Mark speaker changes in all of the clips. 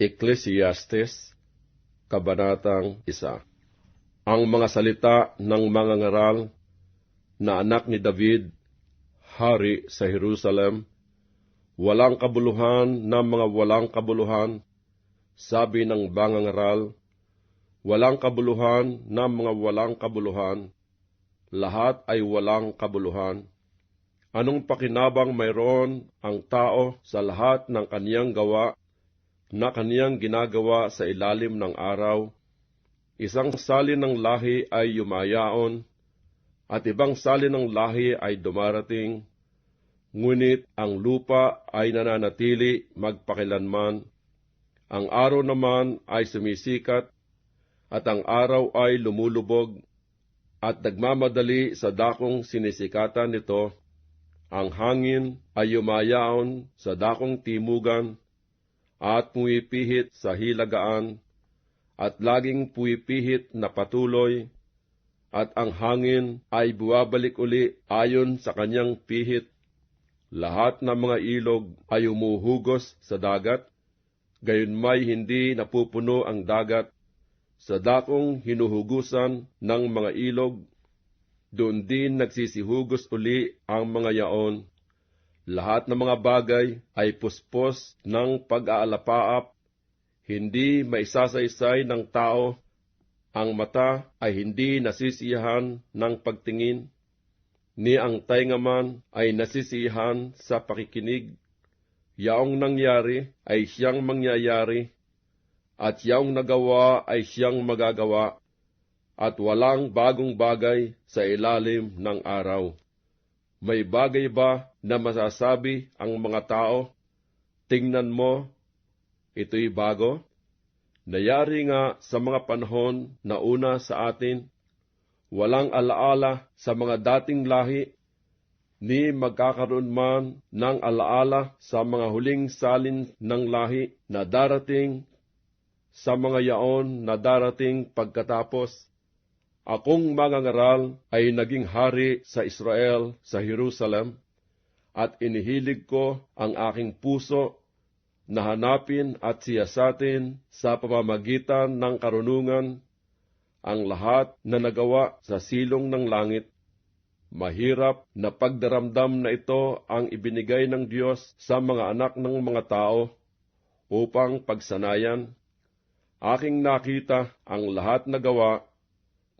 Speaker 1: Ecclesiastes, Kabanatang 1. Ang mga salita ng mga ngaral na anak ni David, hari sa Jerusalem, walang kabuluhan na mga walang kabuluhan, sabi ng mga ngaral, walang kabuluhan na mga walang kabuluhan, lahat ay walang kabuluhan. Anong pakinabang mayroon ang tao sa lahat ng kaniyang gawa na kaniyang ginagawa sa ilalim ng araw? Isang salin ng lahi ay yumayaon, at ibang salin ng lahi ay dumarating, ngunit ang lupa ay nananatili magpakilanman. Ang araw naman ay sumisikat, at ang araw ay lumulubog, at nagmamadali sa dakong sinisikatan nito. Ang hangin ay yumayaon sa dakong timugan, at pumipihit sa hilagaan, at laging pumipihit na patuloy, at ang hangin ay buwabalik uli ayon sa kanyang pihit. Lahat ng mga ilog ay umuhugos sa dagat, gayon may hindi napupuno ang dagat. Sa dakong hinuhugusan ng mga ilog, doon din nagsisihugos uli ang mga yaon. Lahat ng mga bagay ay puspos ng pag-aalapaap, hindi maisasaysay ng tao. Ang mata ay hindi nasisiyahan ng pagtingin, ni ang tainga man ay nasisiyahan sa pakikinig. Yaong nangyari ay siyang mangyayari, at yaong nagawa ay siyang magagawa, at walang bagong bagay sa ilalim ng araw. May bagay ba na masasabi ang mga tao, tingnan mo, ito'y bago? Nayari nga sa mga panahon na una sa atin, walang alaala sa mga dating lahi, ni magkakaroon man ng alaala sa mga huling salin ng lahi na darating, sa mga yaon na darating pagkatapos. Akong mga ngaral ay naging hari sa Israel, sa Jerusalem, at inihilig ko ang aking puso na hanapin at siyasatin sa pamamagitan ng karunungan ang lahat na nagawa sa silong ng langit. Mahirap na pagdaramdam na ito ang ibinigay ng Diyos sa mga anak ng mga tao upang pagsanayan. Aking nakita ang lahat na gawa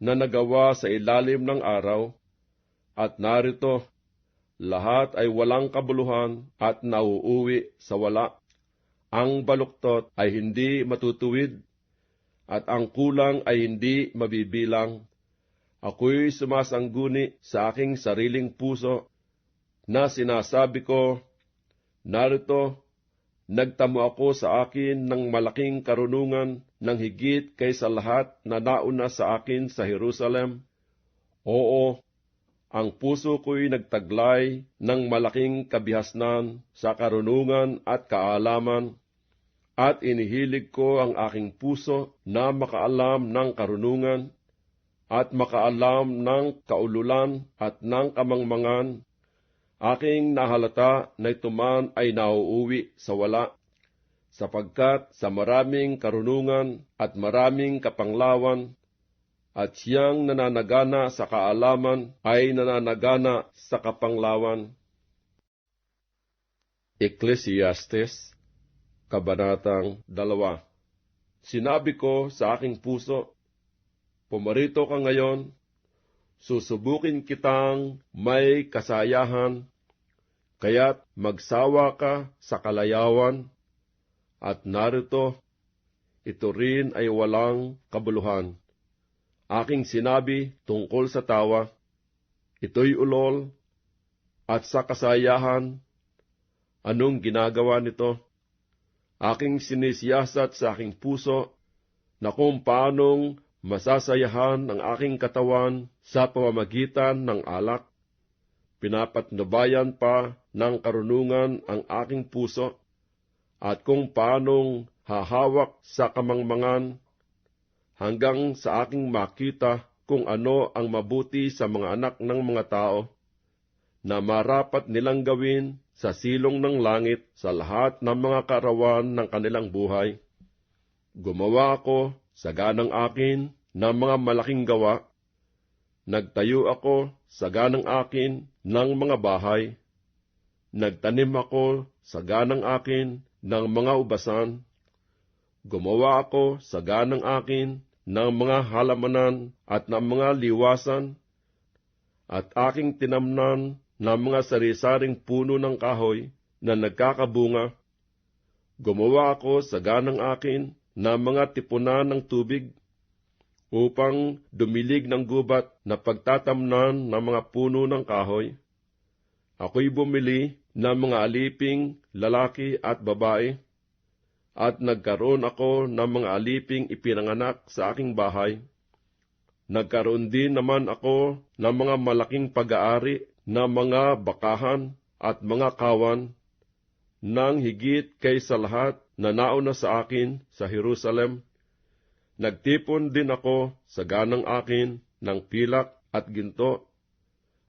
Speaker 1: na nagawa sa ilalim ng araw, at narito, lahat ay walang kabuluhan at nauuwi sa wala. Ang baluktot ay hindi matutuwid, at ang kulang ay hindi mabibilang. Ako'y sumasangguni sa aking sariling puso, na sinasabi ko, narito, nagtamo ako sa akin ng malaking karunungan ng higit kaysa lahat na nauna sa akin sa Jerusalem. Oo, ang puso ko'y nagtaglay ng malaking kabihasnan sa karunungan at kaalaman, at inihilig ko ang aking puso na makaalam ng karunungan, at makaalam ng kaululan at ng kamangmangan. Aking nahalata na ito man ay nauuwi sa wala, sapagkat sa maraming karunungan at maraming kapanglawan, at siyang nananagana sa kaalaman ay nananagana sa kapanglawan. Ecclesiastes, Kabanatang 2. Sinabi ko sa aking puso, pumarito ka ngayon, susubukin kitang may kasayahan, kaya't magsawa ka sa kalayawan, at narito, ito rin ay walang kabuluhan. Aking sinabi tungkol sa tawa, ito'y ulol, at sa kasayahan, anong ginagawa nito? Aking sinisiyasat sa aking puso, na kung paanong masasayahan ang aking katawan sa pamamagitan ng alak. Pinapatnubayan pa ng karunungan ang aking puso, at kung paanong hahawak sa kamangmangan, hanggang sa aking makita kung ano ang mabuti sa mga anak ng mga tao, na marapat nilang gawin sa silong ng langit sa lahat ng mga kaarawan ng kanilang buhay. Gumawa ako sa ganang akin ng mga malaking gawa. Nagtayo ako sa ganang akin ng mga bahay. Nagtanim ako sa ganang akin ng mga ubasan. Gumawa ako sa ganang akin ng mga halamanan at ng mga liwasan, at aking tinamnan ng mga sari-saring puno ng kahoy na nagkakabunga. Gumawa ako sa ganang akin ng mga tipunan ng tubig, upang dumilig ng gubat na pagtatamnan ng mga puno ng kahoy. Ako'y bumili ng mga aliping lalaki at babae, at nagkaroon ako ng mga aliping ipinanganak sa aking bahay. Nagkaroon din naman ako ng mga malaking pag-aari na mga bakahan at mga kawan, nang higit kaysa lahat na nauna sa akin sa Jerusalem. Nagtipon din ako sa ganang akin ng pilak at ginto,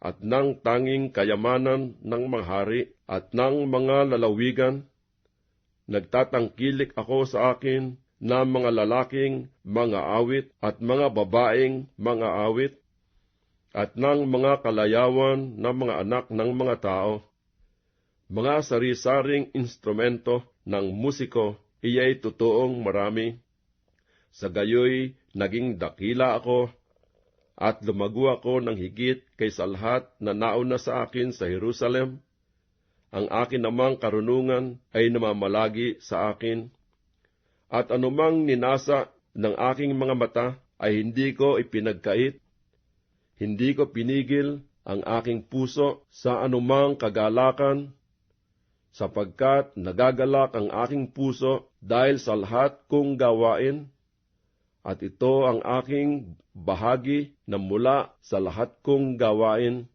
Speaker 1: at ng tanging kayamanan ng mga hari at ng mga lalawigan. Nagtatangkilik ako sa akin ng mga lalaking mga awit at mga babaeng mga awit, at ng mga kalayawan ng mga anak ng mga tao. Mga sari-saring instrumento ng musiko, iya'y totoong marami. Sa gayoy, naging dakila ako, at lumago ako ng higit kaysa lahat na nauna sa akin sa Jerusalem. Ang akin namang karunungan ay namamalagi sa akin, at anumang ninasa ng aking mga mata ay hindi ko ipinagkait. Hindi ko pinigil ang aking puso sa anumang kagalakan, sapagkat nagagalak ang aking puso dahil sa lahat kong gawain, at ito ang aking bahagi na mula sa lahat kong gawain.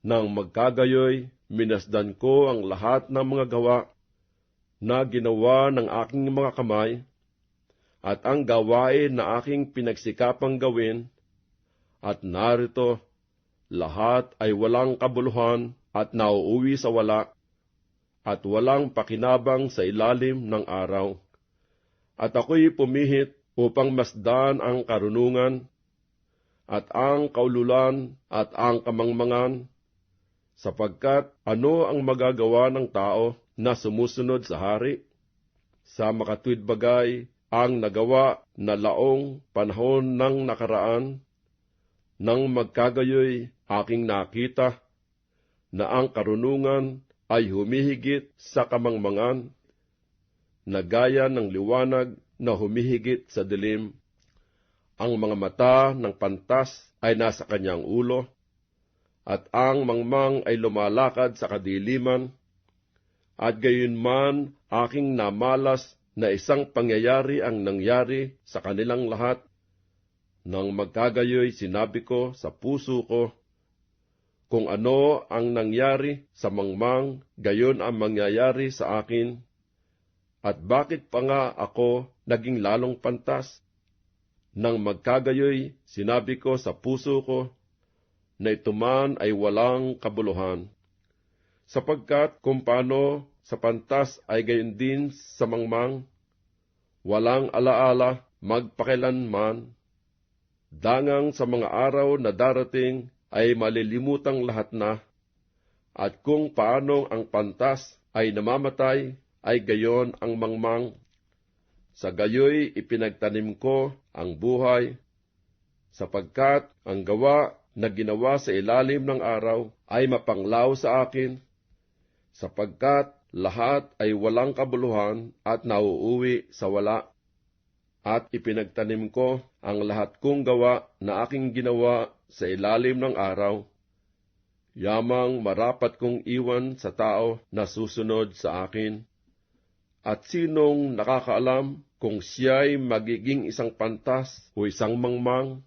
Speaker 1: Nang magkagayoy, minasdan ko ang lahat ng mga gawa na ginawa ng aking mga kamay, at ang gawain na aking pinagsikapang gawin, at narito, lahat ay walang kabuluhan at nauuwi sa wala, at walang pakinabang sa ilalim ng araw. At ako'y pumihit upang masdan ang karunungan, at ang kaululan, at ang kamangmangan, sapagkat ano ang magagawa ng tao na sumusunod sa hari? Sa makatuwid bagay ang nagawa na laong panahon ng nakaraan, nang magkagayoy aking nakita na ang karunungan ay humihigit sa kamangmangan, na gaya ng liwanag na humihigit sa dilim. Ang mga mata ng pantas ay nasa kanyang ulo, at ang mangmang ay lumalakad sa kadiliman, at gayunman aking namalas na isang pangyayari ang nangyari sa kanilang lahat. Nang magkagayoy sinabi ko sa puso ko, kung ano ang nangyari sa mangmang, gayon ang mangyayari sa akin. At bakit pa nga ako naging lalong pantas? Nang magkagayoy sinabi ko sa puso ko, na ito man ay walang kabuluhan. Sapagkat kung paano sa pantas ay gayon din sa mangmang, walang alaala magpakilanman. Dangang sa mga araw na darating ay malilimutang lahat na, at kung paano ang pantas ay namamatay, ay gayon ang mangmang. Sa gayoy ipinagtanim ko ang buhay, sapagkat ang gawa na ginawa sa ilalim ng araw ay mapanglaw sa akin, sapagkat lahat ay walang kabuluhan at nauuwi sa wala. At ipinagtanim ko ang lahat kong gawa na aking ginawa sa ilalim ng araw. Yamang marapat kong iwan sa tao na susunod sa akin. At sinong nakakaalam kung siya'y magiging isang pantas o isang mangmang?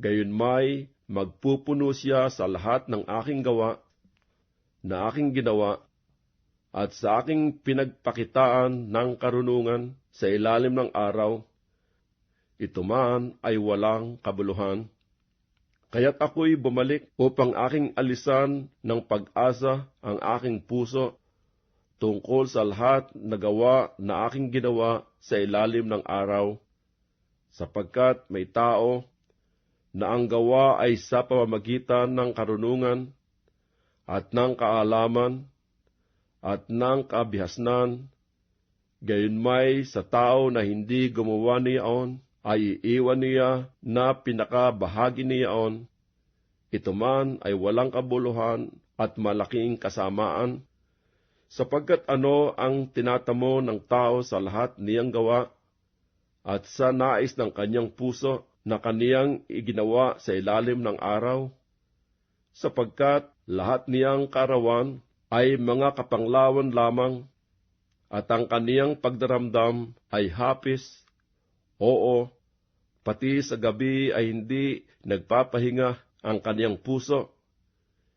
Speaker 1: Gayunmay, magpupuno siya sa lahat ng aking gawa na aking ginawa, at sa aking pinagpakitaan ng karunungan sa ilalim ng araw. Ito man ay walang kabuluhan. Kaya't ako'y bumalik upang aking alisan ng pag-asa ang aking puso, tungkol sa lahat na gawa na aking ginawa sa ilalim ng araw, sapagkat may tao na ang gawa ay sa pamamagitan ng karunungan at ng kaalaman at ng kabihasnan, gayunmay sa tao na hindi gumawa niyaon ay iiwan niya na pinakabahagi niyaon. Ito man ay walang kabuluhan at malaking kasamaan, sapagkat ano ang tinatamo ng tao sa lahat niyang gawa at sa nais ng kanyang puso na kaniyang iginawa sa ilalim ng araw, sapagkat lahat niyang karawan ay mga kapanglawan lamang, at ang kaniyang pagdaramdam ay hapis. Oo, pati sa gabi ay hindi nagpapahinga ang kaniyang puso.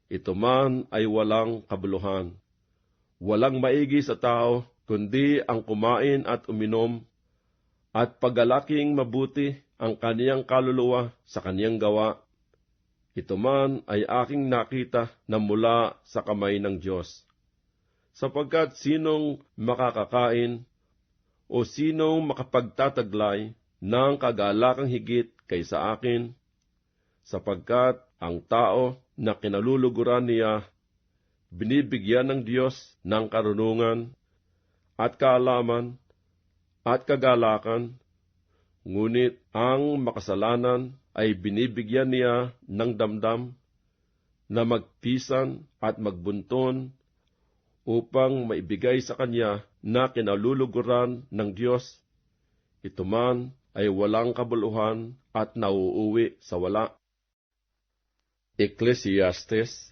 Speaker 1: Ito man ay walang kabuluhan. Walang maigi sa tao, kundi ang kumain at uminom, at pagalaking mabuti ang kaniyang kaluluwa sa kaniyang gawa. Ito man ay aking nakita na mula sa kamay ng Diyos. Sapagkat sinong makakakain o sinong makapagtataglay ng kagalakang higit kaysa akin, sapagkat ang tao na kinaluluguran niya, binibigyan ng Diyos ng karunungan at kaalaman at kagalakan, ngunit ang makasalanan ay binibigyan niya ng damdam na magpisan at magbunton upang maibigay sa kanya na kinaluluguran ng Diyos. Ito man ay walang kabuluhan at nauuwi sa wala. Ecclesiastes,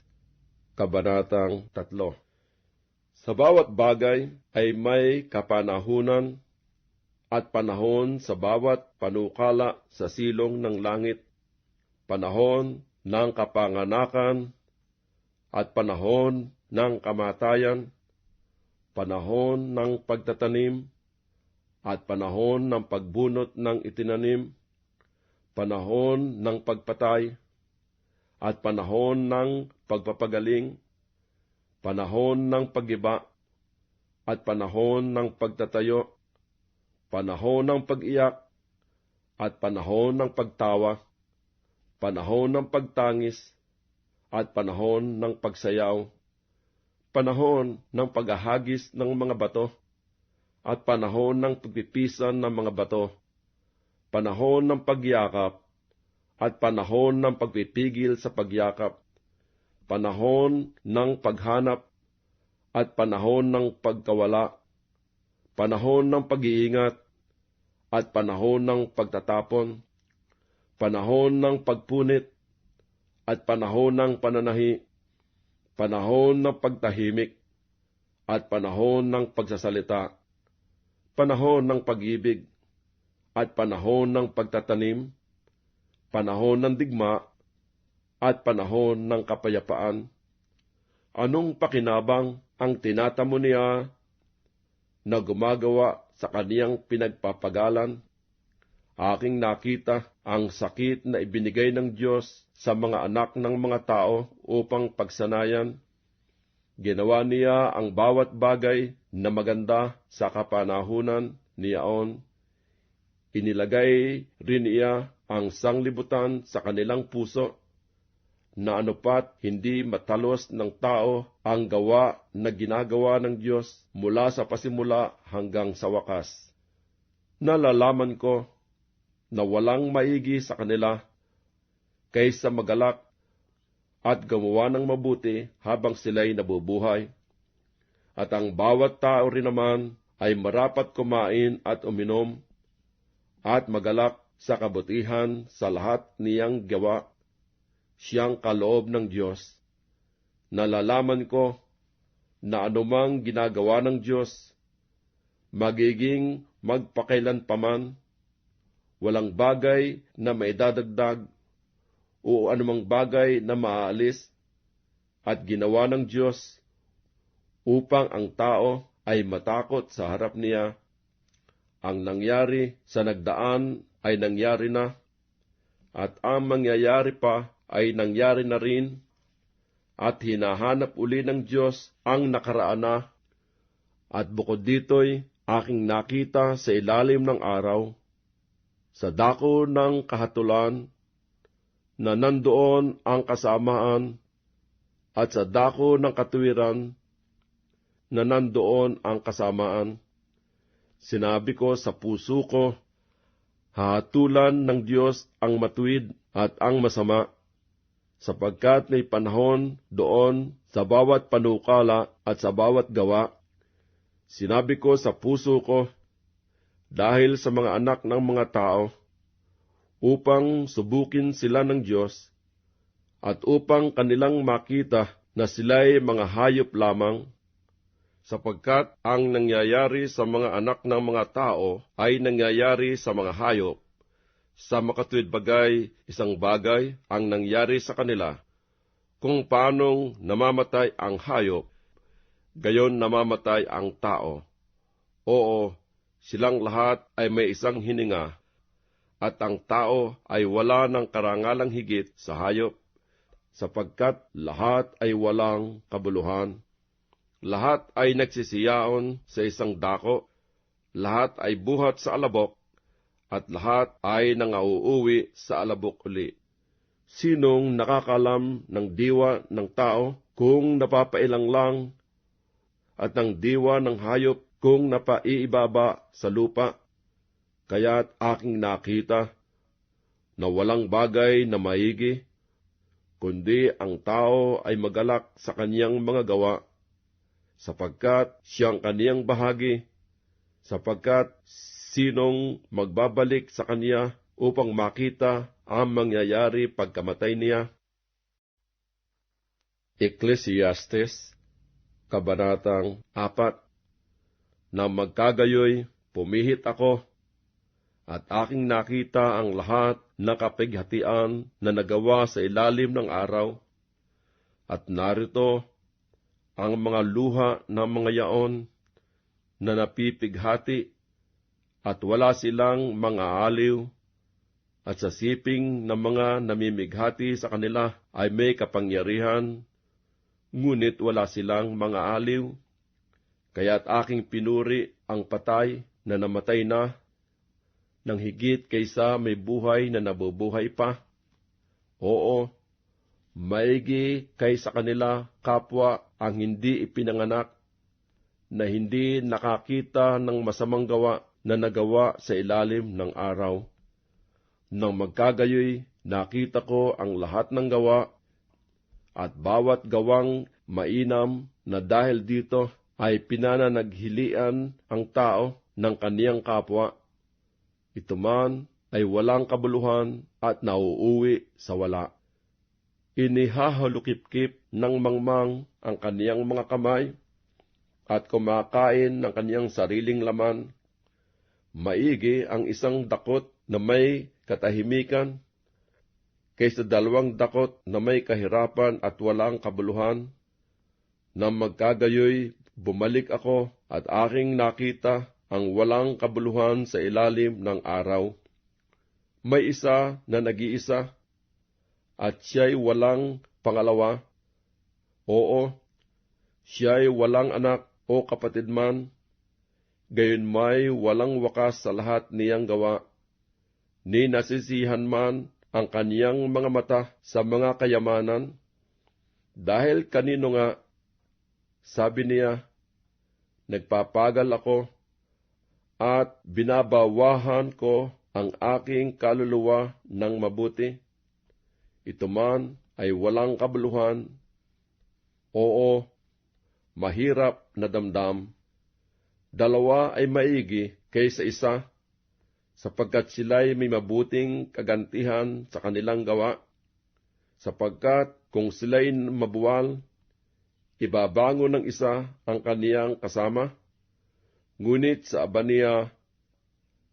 Speaker 1: Kabanatang 3. Sa bawat bagay ay may kapanahunan at panahon sa bawat panukala sa silong ng langit, panahon ng kapanganakan at panahon ng kamatayan, panahon ng pagtatanim at panahon ng pagbunot ng itinanim, panahon ng pagpatay at panahon ng pagpapagaling, panahon ng pag-iba at panahon ng pagtatayo, panahon ng pag-iyak at panahon ng pagtawa, panahon ng pagtangis at panahon ng pagsayaw, panahon ng paghahagis ng mga bato at panahon ng pagpipisan ng mga bato, panahon ng pagyakap at panahon ng pagpipigil sa pagyakap, panahon ng paghanap at panahon ng pagkawala, panahon ng pag-iingat at panahon ng pagtatapon, panahon ng pagpunit at panahon ng pananahi, panahon ng pagtahimik at panahon ng pagsasalita, panahon ng pag-ibig at panahon ng pagtatanim, panahon ng digma at panahon ng kapayapaan. Anong pakinabang ang tinatamo niya na gumagawa sa kaniyang pinagpapagalan? Aking nakita ang sakit na ibinigay ng Diyos sa mga anak ng mga tao upang pagsanayan. Ginawa niya ang bawat bagay na maganda sa kapanahunan niyaon. Inilagay rin niya ang sanglibutan sa kanilang puso, na anupat hindi matalos ng tao ang gawa na ginagawa ng Diyos mula sa pasimula hanggang sa wakas. Nalalaman ko na walang maigi sa kanila kaysa magalak at gumawa ng mabuti habang sila'y nabubuhay. At ang bawat tao rin naman ay marapat kumain at uminom at magalak sa kabutihan sa lahat niyang gawa. Siyang kaloob ng Diyos. Nalalaman ko na anumang ginagawa ng Diyos, magiging magpakailanpaman, walang bagay na maidadagdag o anumang bagay na maaalis, at ginawa ng Diyos upang ang tao ay matakot sa harap niya. Ang nangyari sa nagdaan ay nangyari na, at ang mangyayari pa ay nangyari na rin, at hinahanap uli ng Diyos ang nakaraan na, At bukod dito'y aking nakita sa ilalim ng araw, sa dako ng kahatulan, na nandoon ang kasamaan, at sa dako ng katuwiran, na nandoon ang kasamaan. Sinabi ko sa puso ko, hahatulan ng Diyos ang matuwid at ang masama, sapagkat may panahon doon sa bawat panukala at sa bawat gawa. Sinabi ko sa puso ko, dahil sa mga anak ng mga tao, upang subukin sila ng Diyos, at upang kanilang makita na sila'y mga hayop lamang, sapagkat ang nangyayari sa mga anak ng mga tao ay nangyayari sa mga hayop. Sa makatuwid bagay, isang bagay ang nangyari sa kanila, kung paanong namamatay ang hayop, gayon namamatay ang tao. Oo, silang lahat ay may isang hininga, at ang tao ay wala ng karangalang higit sa hayop, sapagkat lahat ay walang kabuluhan. Lahat ay nagsisiyaon sa isang dako, lahat ay buhat sa alabok, at lahat ay nangauuwi sa alabok uli. Sinong nakakalam ng diwa ng tao kung napapailang lang, at ng diwa ng hayop kung napaiibaba sa lupa? Kaya't aking nakita na walang bagay na maigi, kundi ang tao ay magalak sa kaniyang mga gawa, sapagkat siyang kaniyang bahagi, sapagkat sinong magbabalik sa kaniya upang makita ang mangyayari pagkamatay niya? Ecclesiastes, Kabanatang 4. Na magkagayoy, pumihit ako, at aking nakita ang lahat na kapighatian na nagawa sa ilalim ng araw, at narito ang mga luha ng mga yaon na napipighati, at wala silang mga aliw, at sa siping ng mga namimighati sa kanila ay may kapangyarihan, ngunit wala silang mga aliw. Kaya't aking pinuri ang patay na namatay na, nang higit kaysa may buhay na nabubuhay pa. Oo, maigi kaysa kanila kapwa ang hindi ipinanganak, na hindi nakakita ng masamang gawa na nagawa sa ilalim ng araw. Nang magkagayoy, nakita ko ang lahat ng gawa, at bawat gawang mainam na dahil dito ay pinananaghilian ang tao ng kaniyang kapwa. Ito man ay walang kabuluhan at nauuwi sa wala. Inihahalukip-kip ng mangmang ang kaniyang mga kamay, at kumakain ng kaniyang sariling laman. Maigi ang isang dakot na may katahimikan, kaysa 2 dakot na may kahirapan at walang kabuluhan. Nang magkagayoy, bumalik ako, at aking nakita ang walang kabuluhan sa ilalim ng araw. May isa na nag-iisa, at siya'y walang pangalawa. Oo, siya'y walang anak o kapatid man, gayon may walang wakas sa lahat niyang gawa. Ni nasisihan man ang kaniyang mga mata sa mga kayamanan. Dahil kanino nga, sabi niya, nagpapagal ako, at binabawahan ko ang aking kaluluwa ng mabuti. Ito man ay walang kabuluhan. Oo, mahirap na damdam. 2 ay maigi kaysa isa, sapagkat sila'y may mabuting kagantihan sa kanilang gawa. Sapagkat kung sila'y mabuwal, ibabangon ng isa ang kaniyang kasama. Ngunit sa aba niya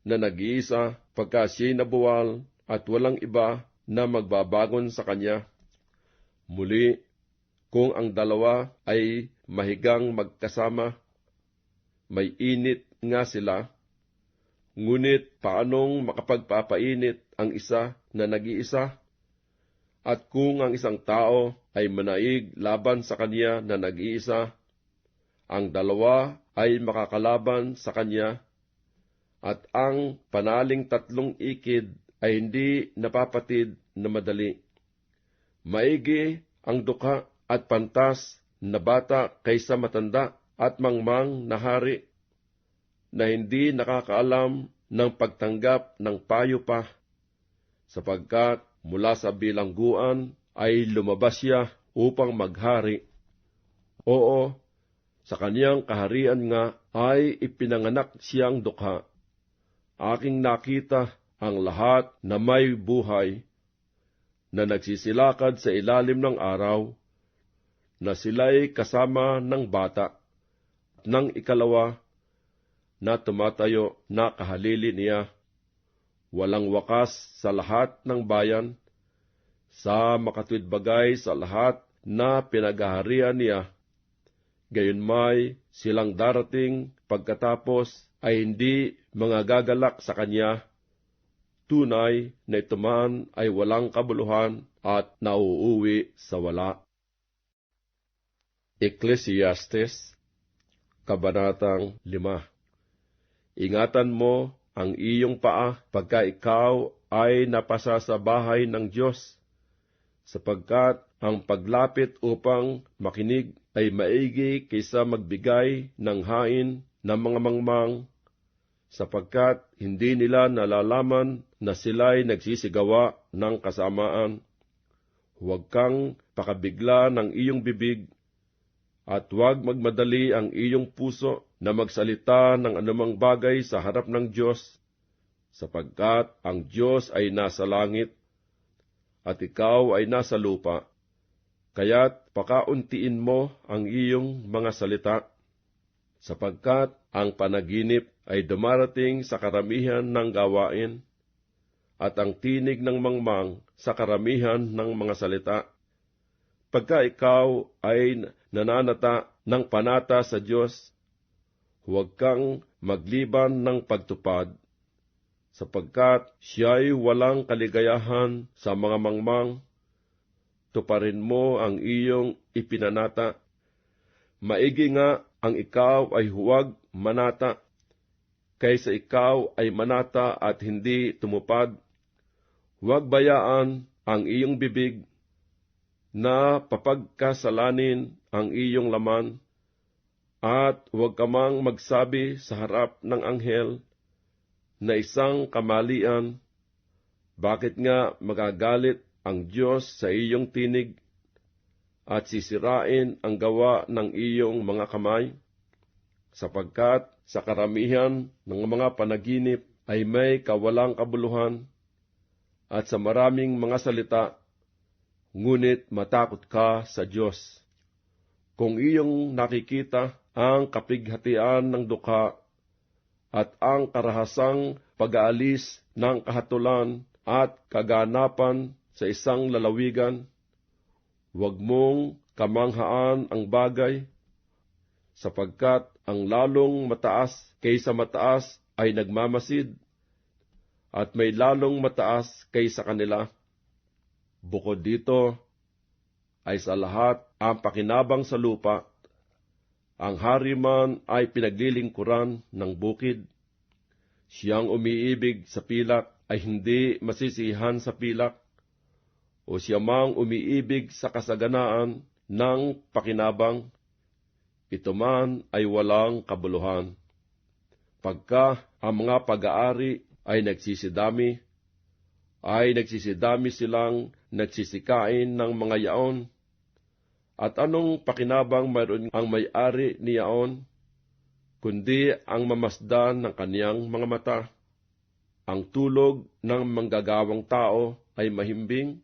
Speaker 1: na nag-iisa, pagka siya'y nabuwal at walang iba na magbabangon sa kanya. Muli, kung ang 2 ay mahigang magkasama, may init nga sila. Ngunit paanong makapagpapainit ang isa na nag-iisa? At kung ang isang tao ay manaig laban sa kanya na nag-iisa, ang dalawa ay makakalaban sa kanya, at ang panaling 3 ikid ay hindi napapatid na madali. Maigi ang dukha at pantas na bata kaysa matanda at mangmang na hari, na hindi nakakaalam ng pagtanggap ng payo pa, sapagkat mula sa bilangguan ay lumabas siya upang maghari. Oo, sa kaniyang kaharian nga ay ipinanganak siyang dukha. Aking nakita ang lahat na may buhay, na nagsisilakad sa ilalim ng araw, na sila'y kasama ng bata, ng ikalawa na tumatayo na kahalili niya. Walang wakas sa lahat ng bayan, sa makatwid bagay sa lahat na pinaghaharian niya. Gayunmay silang darating pagkatapos ay hindi mga gagalak sa kanya. Tunay na ito man ay walang kabuluhan at nauuwi sa wala. Ecclesiastes, Kabanatang 5. Ingatan mo ang iyong paa pagka ikaw ay napasa sa bahay ng Diyos, sapagkat ang paglapit upang makinig ay maigi kaysa magbigay ng hain ng mga mangmang, sapagkat hindi nila nalalaman na sila'y nagsisigawa ng kasamaan. Huwag kang pakabigla ng iyong bibig, at huwag magmadali ang iyong puso na magsalita ng anumang bagay sa harap ng Diyos, sapagkat ang Diyos ay nasa langit, at ikaw ay nasa lupa. Kaya't pakauntiin mo ang iyong mga salita, sapagkat ang panaginip ay dumarating sa karamihan ng gawain, at ang tinig ng mangmang sa karamihan ng mga salita. Pagka ikaw ay nananata ng panata sa Diyos, huwag kang magliban ng pagtupad, sapagkat siya'y walang kaligayahan sa mga mangmang. Tuparin mo ang iyong ipinanata. Maigi nga ang ikaw ay huwag manata, kaysa ikaw ay manata at hindi tumupad. Huwag bayaan ang iyong bibig na papagkasalanin ang iyong laman, at huwag ka mang magsabi sa harap ng anghel na isang kamalian. Bakit nga magagalit ang Diyos sa iyong tinig, at sisirain ang gawa ng iyong mga kamay? Sapagkat sa karamihan ng mga panaginip ay may kawalang kabuluhan, at sa maraming mga salita, ngunit matakot ka sa Diyos. Kung iyong nakikita ang kapighatian ng dukha, at ang karahasang pag-aalis ng kahatulan at kaganapan sa isang lalawigan, huwag mong kamanghaan ang bagay, sapagkat ang lalong mataas kaysa mataas ay nagmamasid, at may lalong mataas kaysa kanila. Bukod dito, ay sa lahat ang pakinabang sa lupa. Ang hari man ay pinaglilingkuran ng bukid. Siyang umiibig sa pilak ay hindi masisihan sa pilak, o siya mang umiibig sa kasaganaan ng pakinabang, ito man ay walang kabuluhan. Pagka ang mga pag-aari ay nagsisidami silang nagsisikain ng mga yaon. At anong pakinabang mayroon ang may-ari ni yaon, kundi ang mamasdan ng kaniyang mga mata? Ang tulog ng manggagawang tao ay mahimbing,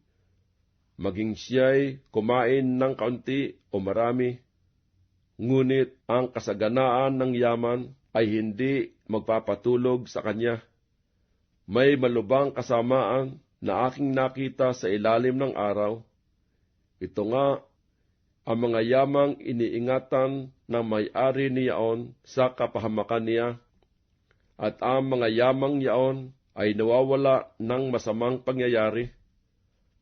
Speaker 1: maging siya'y kumain ng kaunti o marami. Ngunit ang kasaganaan ng yaman ay hindi magpapatulog sa kanya. May malubang kasamaan na aking nakita sa ilalim ng araw. Ito nga, ang mga yamang iniingatan ng may-ari ni yaon sa kapahamakan niya, at ang mga yamang yaon ay nawawala ng masamang pangyayari,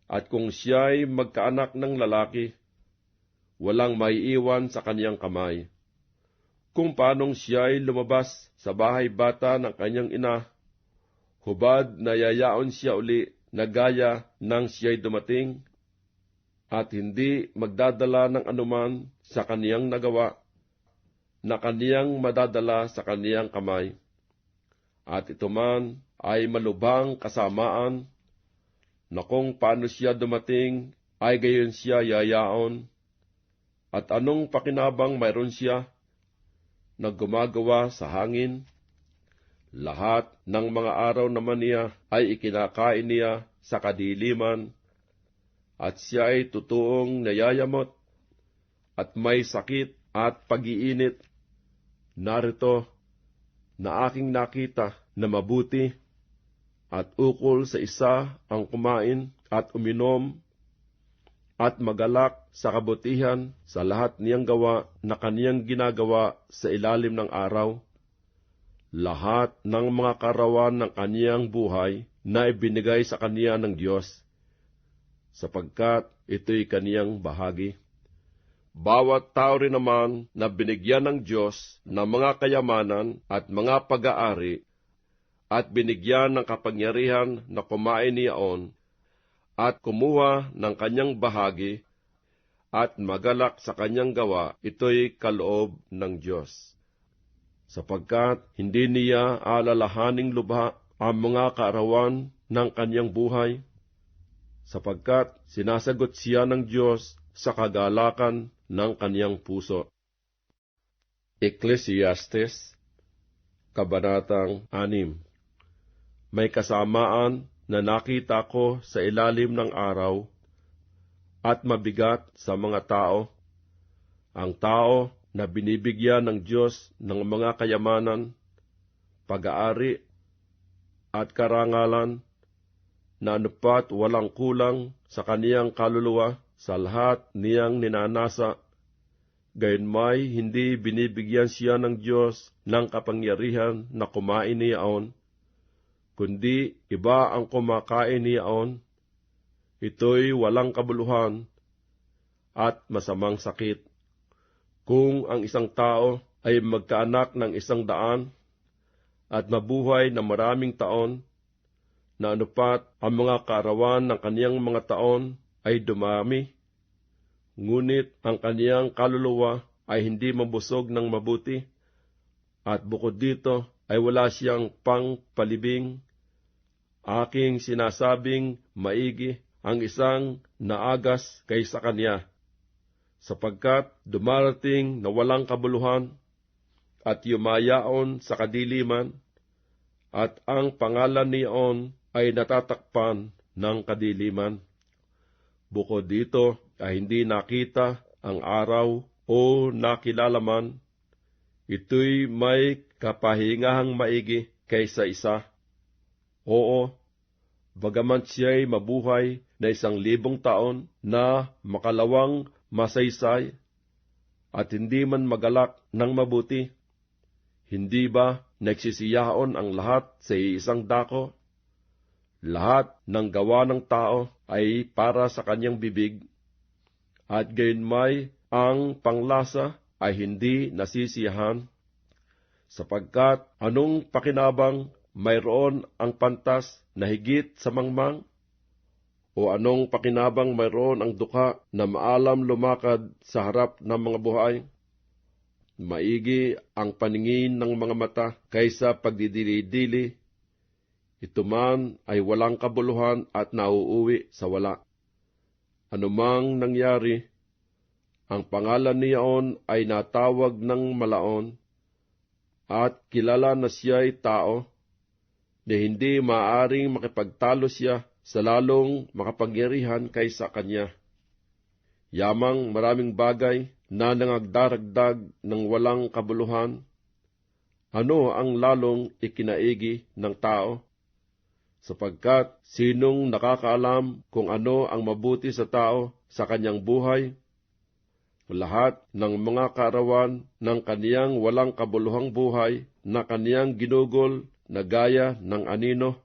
Speaker 1: at kung siya'y magkaanak ng lalaki, walang maiiwan sa kaniyang kamay. kung paanong siya'y lumabas sa bahay bata ng kanyang ina, hubad na yayaon siya uli na gaya ng siya'y dumating, at hindi magdadala ng anuman sa kaniyang nagawa, na kaniyang madadala sa kaniyang kamay. At ito man ay malubhang kasamaan, na kung paano siya dumating, ay gayon siya yayaon, at anong pakinabang mayroon siya na gumagawa sa hangin. Lahat ng mga araw naman niya ay ikinakain niya sa kadiliman, at siya ay totoong nayayamot at may sakit at pag-iinit. Narito na aking nakita na mabuti at ukol sa isa ang kumain at uminom at magalak sa kabutihan sa lahat niyang gawa na kaniyang ginagawa sa ilalim ng araw, lahat ng mga karawan ng kaniyang buhay na ibinigay sa kaniya ng Diyos, sapagkat ito'y kaniyang bahagi. Bawat tao rin naman na binigyan ng Diyos ng mga kayamanan at mga pag-aari, at binigyan ng kapangyarihan na kumain niyaon, at kumuha ng kanyang bahagi, at magalak sa kanyang gawa, ito'y kaloob ng Diyos. Sapagkat hindi niya alalahaning lubha ang mga kaarawan ng kanyang buhay, sapagkat sinasagot siya ng Diyos sa kagalakan ng kaniyang puso. Ecclesiastes, Kabanatang 6. May kasamaan na nakita ko sa ilalim ng araw, at mabigat sa mga tao, ang tao na binibigyan ng Diyos ng mga kayamanan, pag-aari, at karangalan, na anupat walang kulang sa kaniyang kaluluwa sa lahat niyang ninanasa, gayon may hindi binibigyan siya ng Diyos ng kapangyarihan na kumain niyaon, kundi iba ang kumakain niyaon. Ito'y walang kabuluhan at masamang sakit. Kung ang isang tao ay magkaanak ng 100 at mabuhay na maraming taon, na anupat ang mga kaarawan ng kaniyang mga taon ay dumami, ngunit ang kaniyang kaluluwa ay hindi mabusog ng mabuti, at bukod dito ay wala siyang pangpalibing. Aking sinasabing maigi ang isang naagas kaysa kanya, sapagkat dumarating na walang kabuluhan at yumayaon sa kadiliman, at ang pangalan niyon ay natatakpan ng kadiliman. Bukod dito ay hindi nakita ang araw o nakilala man. Ito'y may kapahingahang maigi kaysa isa. Oo, bagaman siya'y mabuhay na 1,000 taon na makalawang masaysay, at hindi man magalak ng mabuti, hindi ba nagsisiyaon ang lahat sa isang dako? Lahat ng gawa ng tao ay para sa kanyang bibig, at gayunmay ang panglasa ay hindi nasisiyahan, sapagkat anong pakinabang mayroon ang pantas na higit sa mangmang? O anong pakinabang mayroon ang dukha na maalam lumakad sa harap ng mga buhay? Maigi ang paningin ng mga mata kaysa pagdidili-dili. Ito man ay walang kabuluhan at nauuwi sa wala. Anumang nangyari, ang pangalan niyaon ay natawag ng malaon, at kilala na siya'y tao, na hindi maaaring makipagtalo siya sa lalong makapangyarihan kaysa kanya. Yamang maraming bagay na nangagdaragdag ng walang kabuluhan, ano ang lalong ikinaigi ng tao? Sapagkat sinong nakakaalam kung ano ang mabuti sa tao sa kanyang buhay? Lahat ng mga kaarawan ng kaniyang walang kabuluhang buhay na kaniyang ginugol na gaya ng anino.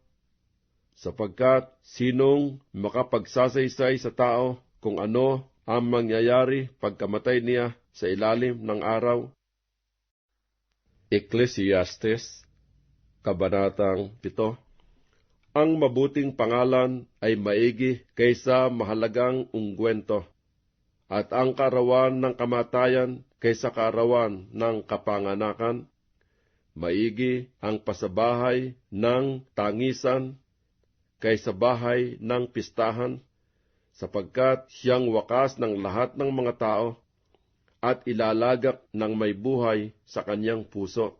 Speaker 1: Sapagkat sinong makapagsasaysay sa tao kung ano ang mangyayari pagkamatay niya sa ilalim ng araw? Ecclesiastes, Kabanatang 7. Ang mabuting pangalan ay maigi kaysa mahalagang ungkwento, at ang kaarawan ng kamatayan kaysa kaarawan ng kapanganakan. Maigi ang pasabahay ng tangisan kaysa bahay ng pistahan, sapagkat siyang wakas ng lahat ng mga tao at ilalagak ng may buhay sa kanyang puso.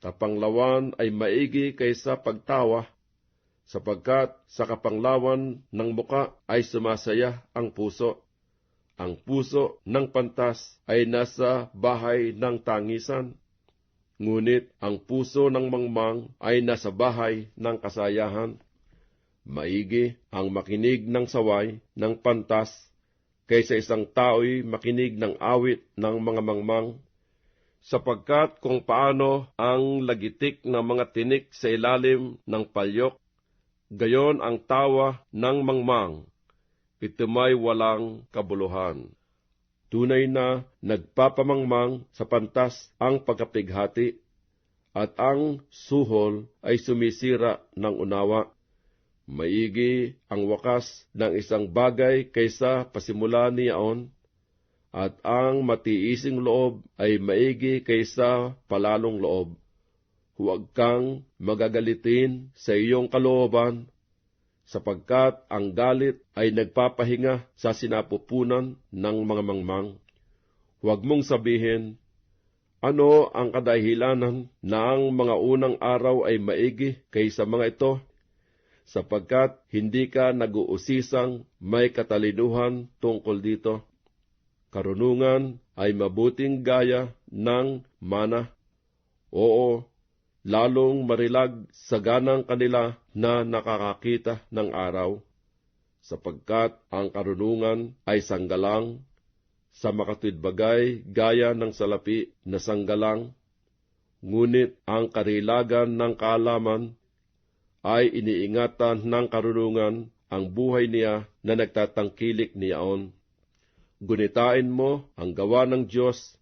Speaker 1: Kapanglawan ay maigi kaysa pagtawa, sapagkat sa kapanglawan ng muka ay sumasaya ang puso. Ang puso ng pantas ay nasa bahay ng tangisan, ngunit ang puso ng mangmang ay nasa bahay ng kasayahan. Maigi ang makinig ng saway ng pantas kaysa isang tao'y makinig ng awit ng mga mangmang, sapagkat kung paano ang lagitik ng mga tinik sa ilalim ng palyok, gayon ang tawa ng mangmang, ito may walang kabuluhan. Tunay na nagpapamangmang sa pantas ang pagkapighati, at ang suhol ay sumisira ng unawa. Maigi ang wakas ng isang bagay kaysa pasimula niyaon, at ang matiising loob ay maigi kaysa palalong loob. Huwag kang magagalitin sa iyong kalooban, sapagkat ang galit ay nagpapahinga sa sinapupunan ng mga mangmang. Huwag mong sabihin, ano ang kadahilanan na ang mga unang araw ay maigi kaysa mga ito, sapagkat hindi ka nag-uusisang may katalinuhan tungkol dito. Karunungan ay mabuting gaya ng mana. Oo, lalong marilag sa ganang kanila na nakakakita ng araw, sapagkat ang karunungan ay sanggalang sa makatuwid bagay gaya ng salapi na sanggalang, ngunit ang karilagan ng kaalaman ay iniingatan ng karunungan ang buhay niya na nagtatangkilik niyaon. Gunitain mo ang gawa ng Diyos,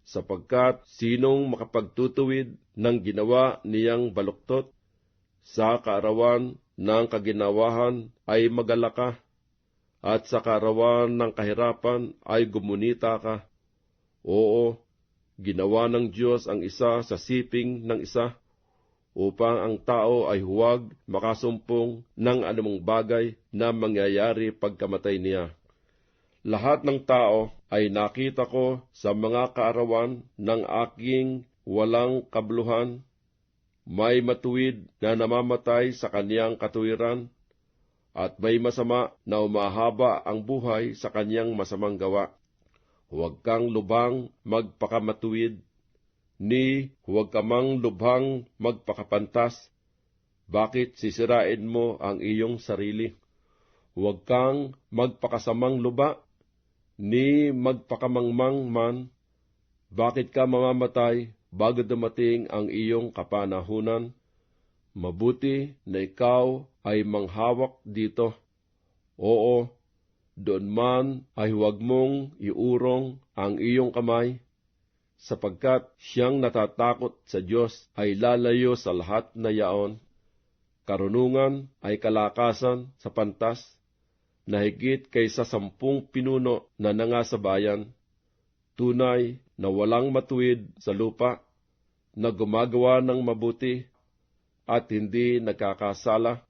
Speaker 1: sapagkat sinong makapagtutuwid ng ginawa niyang baluktot? Sa kaarawan ng kaginawahan ay magalaka, at sa kaarawan ng kahirapan ay gumunita ka. Oo, ginawa ng Diyos ang isa sa siping ng isa, upang ang tao ay huwag makasumpong ng anumang bagay na mangyayari pagkamatay niya. Lahat ng tao ay nakita ko sa mga kaarawan ng aking walang kabuluhan. May matuwid na namamatay sa kaniyang katuwiran, at may masama na umahaba ang buhay sa kaniyang masamang gawa. Huwag kang lubhang magpakamatuwid, ni huwag ka mang lubhang magpakapantas. Bakit sisirain mo ang iyong sarili? Huwag kang magpakasamang luba, ni magpakamangmang man. Bakit ka mamamatay bago dumating ang iyong kapanahunan? Mabuti na ikaw ay manghawak dito. Oo, doon man ay huwag mong iurong ang iyong kamay, sapagkat siyang natatakot sa Diyos ay lalayo sa lahat na yaon. Karunungan ay kalakasan sa pantas, na higit kaysa 10 pinuno na nangasabayan. Tunay na walang matuwid sa lupa, na gumagawa ng mabuti at hindi nagkakasala.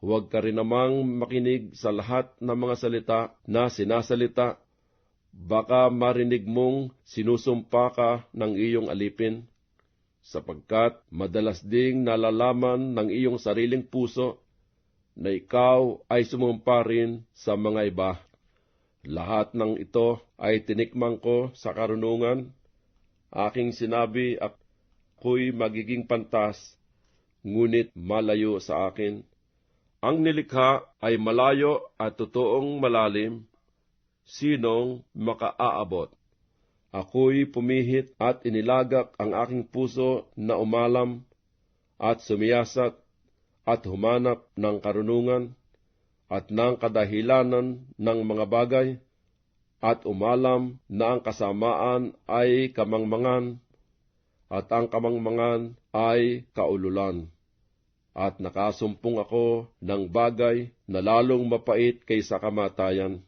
Speaker 1: Huwag ka rin namang makinig sa lahat ng mga salita na sinasalita. Baka marinig mong sinusumpa ka ng iyong alipin, sapagkat madalas ding nalalaman ng iyong sariling puso na ikaw ay sumumpa rin sa mga iba. Lahat ng ito ay tinikmang ko sa karunungan. Aking sinabi, ako'y magiging pantas, ngunit malayo sa akin. Ang nilikha ay malayo at totoong malalim. Sinong makaaabot? Ako'y pumihit at inilagak ang aking puso na umalam at sumiyasat at humanap ng karunungan at ng kadahilanan ng mga bagay, at umalam na ang kasamaan ay kamangmangan, at ang kamangmangan ay kaululan. At nakasumpong ako ng bagay na lalong mapait kaysa kamatayan.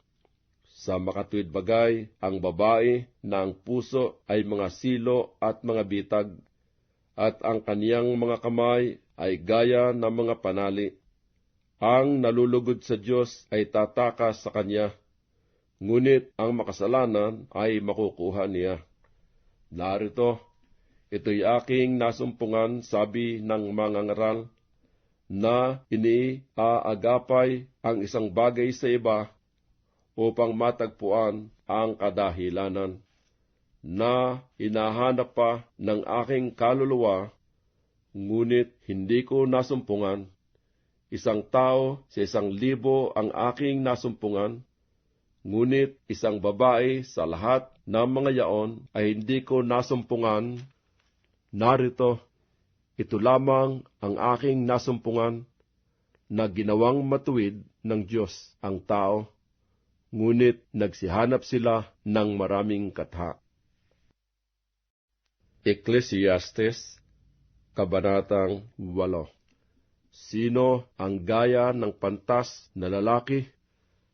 Speaker 1: Sa makatuwid bagay, ang babae na ang puso ay mga silo at mga bitag, at ang kaniyang mga kamay ay gaya ng mga panali. Ang nalulugod sa Diyos ay tatakas sa kanya, ngunit ang makasalanan ay makukuha niya. Narito, ito'y aking nasumpungan, sabi ng mga ngaral, na iniaagapay ang isang bagay sa iba upang matagpuan ang kadahilanan, na hinahanap pa ng aking kaluluwa, ngunit hindi ko nasumpungan. Isang tao sa 1,000 ang aking nasumpungan, ngunit isang babae sa lahat ng mga yaon ay hindi ko nasumpungan. Narito, ito lamang ang aking nasumpungan, na ginawang matuwid ng Diyos ang tao, ngunit nagsihanap sila ng maraming katha. Ecclesiastes, Kabanatang 8. Sino ang gaya ng pantas na lalaki,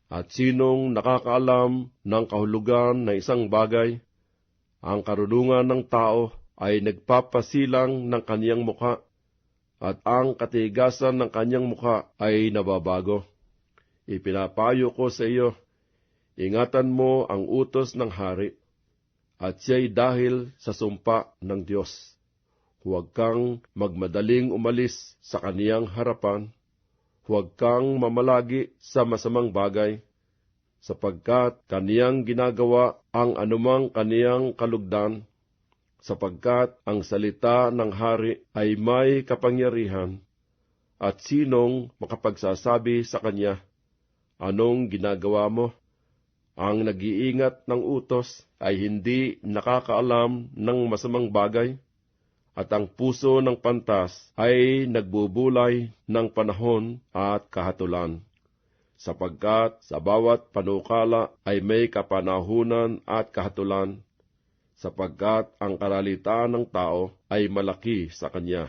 Speaker 1: at sinong nakakaalam ng kahulugan ng isang bagay? Ang karunungan ng tao ay nagpapasilang ng kaniyang mukha, at ang katigasan ng kaniyang mukha ay nababago. Ipinapayo ko sa iyo, ingatan mo ang utos ng hari, at siya'y dahil sa sumpa ng Diyos. Huwag kang magmadaling umalis sa kaniyang harapan, huwag kang mamalagi sa masamang bagay, sapagkat kaniyang ginagawa ang anumang kaniyang kalugdan, sapagkat ang salita ng hari ay may kapangyarihan, at sinong makapagsasabi sa kanya, anong ginagawa mo? Ang nag-iingat ng utos ay hindi nakakaalam ng masamang bagay, at ang puso ng pantas ay nagbubulay ng panahon at kahatulan, sapagkat sa bawat panukala ay may kapanahunan at kahatulan, sapagkat ang karalitaan ng tao ay malaki sa kanya,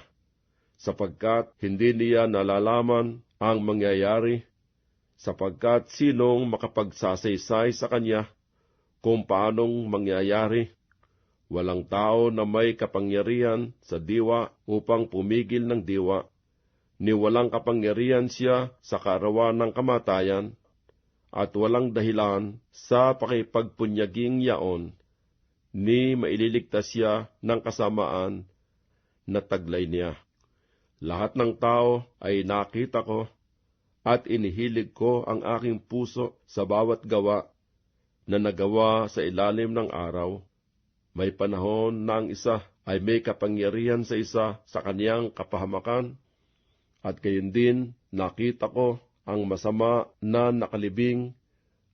Speaker 1: sapagkat hindi niya nalalaman ang mangyayari, sapagkat sinong makapagsasaysay sa kanya kung paanong mangyayari? Walang tao na may kapangyarihan sa diwa upang pumigil ng diwa, ni walang kapangyarihan siya sa kaarawan ng kamatayan, at walang dahilan sa pakipagpunyaging yaon, ni maililigtas siya ng kasamaan na taglay niya. Lahat ng tao ay nakita ko, at inihilig ko ang aking puso sa bawat gawa na nagawa sa ilalim ng araw. May panahon na ang isa ay may kapangyarihan sa isa sa kaniyang kapahamakan, at gayon din nakita ko ang masama na nakalibing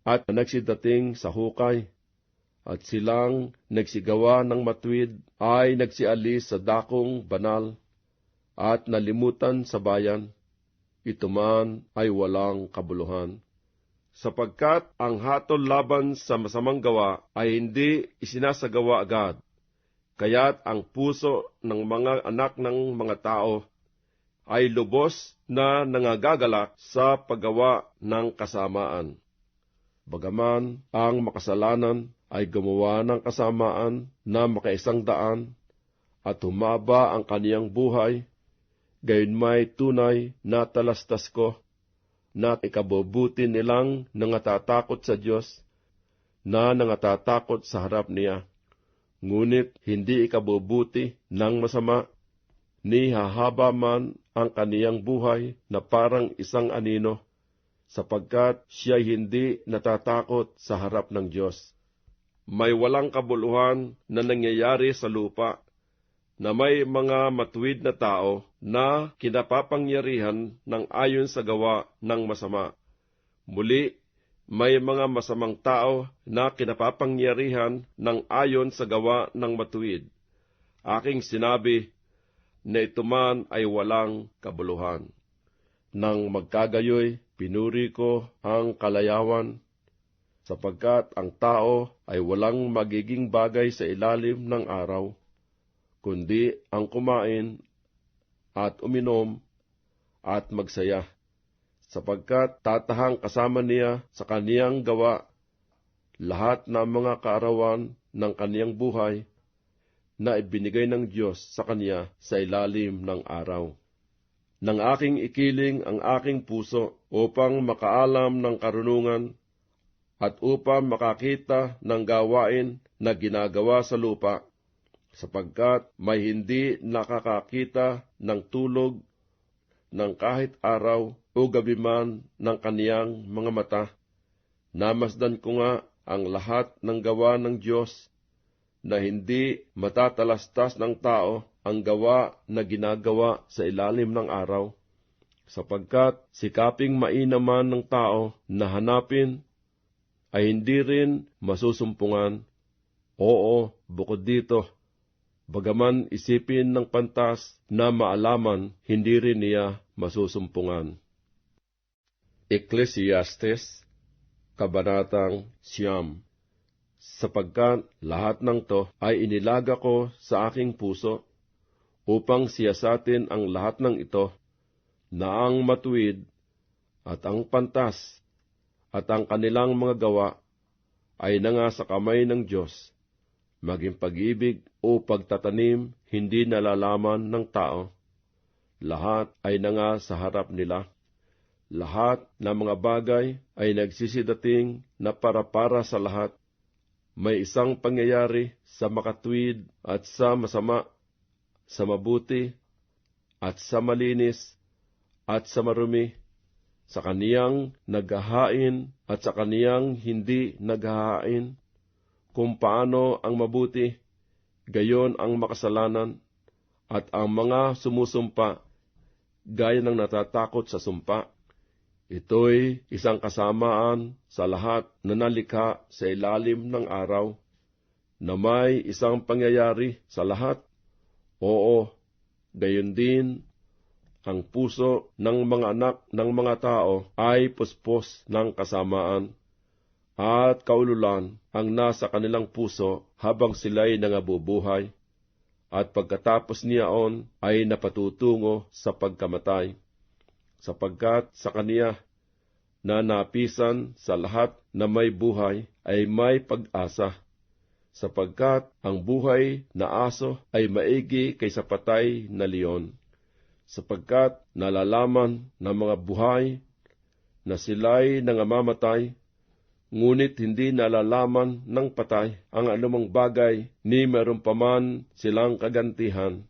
Speaker 1: at nagsidating sa hukay, at silang nagsigawa ng matuwid ay nagsialis sa dakong banal, at nalimutan sa bayan. Ito man ay walang kabuluhan, sapagkat ang hatol laban sa masamang gawa ay hindi isinasagawa agad, kaya't ang puso ng mga anak ng mga tao ay lubos na nangagagalak sa paggawa ng kasamaan. Bagaman ang makasalanan ay gumawa ng kasamaan na makaisang-daan at humaba ang kaniyang buhay, gayon may tunay na talastas ko, na ikabubuti nilang nangatatakot sa Diyos, na nangatatakot sa harap niya. Ngunit hindi ikabubuti ng masama, ni hahaba man ang kaniyang buhay na parang isang anino, sapagkat siya hindi natatakot sa harap ng Diyos. May walang kabuluhan na nangyayari sa lupa, na may mga matuwid na tao na kinapapangyarihan ng ayon sa gawa ng masama. Muli, may mga masamang tao na kinapapangyarihan ng ayon sa gawa ng matuwid. Aking sinabi na ito man ay walang kabuluhan. Nang magkagayoy, pinuri ko ang kalayawan, sapagkat ang tao ay walang magiging bagay sa ilalim ng araw, kundi ang kumain at uminom at magsaya, sapagkat tatahang kasama niya sa kaniyang gawa lahat ng mga kaarawan ng kaniyang buhay na ibinigay ng Diyos sa kaniya sa ilalim ng araw. Nang aking ikiling ang aking puso upang makaalam ng karunungan at upang makakita ng gawain na ginagawa sa lupa, sapagkat may hindi nakakakita ng tulog ng kahit araw o gabi man ng kaniyang mga mata. Namasdan ko nga ang lahat ng gawa ng Diyos, na hindi matatalastas ng tao ang gawa na ginagawa sa ilalim ng araw, sapagkat sikaping mainaman ng tao na hanapin ay hindi rin masusumpungan. Oo, bukod dito, bagaman isipin ng pantas na maalaman, hindi rin niya masusumpungan. Ecclesiastes, Kabanatang 9. Sapagkat lahat ng to ay inilaga ko sa aking puso, upang siyasatin ang lahat ng ito, na ang matuwid at ang pantas at ang kanilang mga gawa ay nanga sa kamay ng Diyos, maging pag-ibig o pagtatanim hindi nalalaman ng tao. Lahat ay nanga sa harap nila. Lahat ng mga bagay ay nagsisidating na para sa lahat. May isang pangyayari sa makatwid at sa masama, sa mabuti at sa malinis at sa marumi, sa kaniyang naghahain at sa kaniyang hindi naghahain, kung paano ang mabuti, gayon ang makasalanan, at ang mga sumusumpa, gaya ng natatakot sa sumpa. Ito'y isang kasamaan sa lahat na nalikha sa ilalim ng araw, na may isang pangyayari sa lahat. Oo, gayon din, ang puso ng mga anak ng mga tao ay puspos ng kasamaan, at kaululan ang nasa kanilang puso habang sila'y nangabubuhay, at pagkatapos niyaon ay napatutungo sa pagkamatay. Sapagkat sa kaniya na napisan sa lahat na may buhay ay may pag-asa, sapagkat ang buhay na aso ay maigi kaysa patay na leon, sapagkat nalalaman ng mga buhay na sila'y nangamamatay, ngunit hindi nalalaman ng patay ang anumang bagay, ni meron paman silang kagantihan,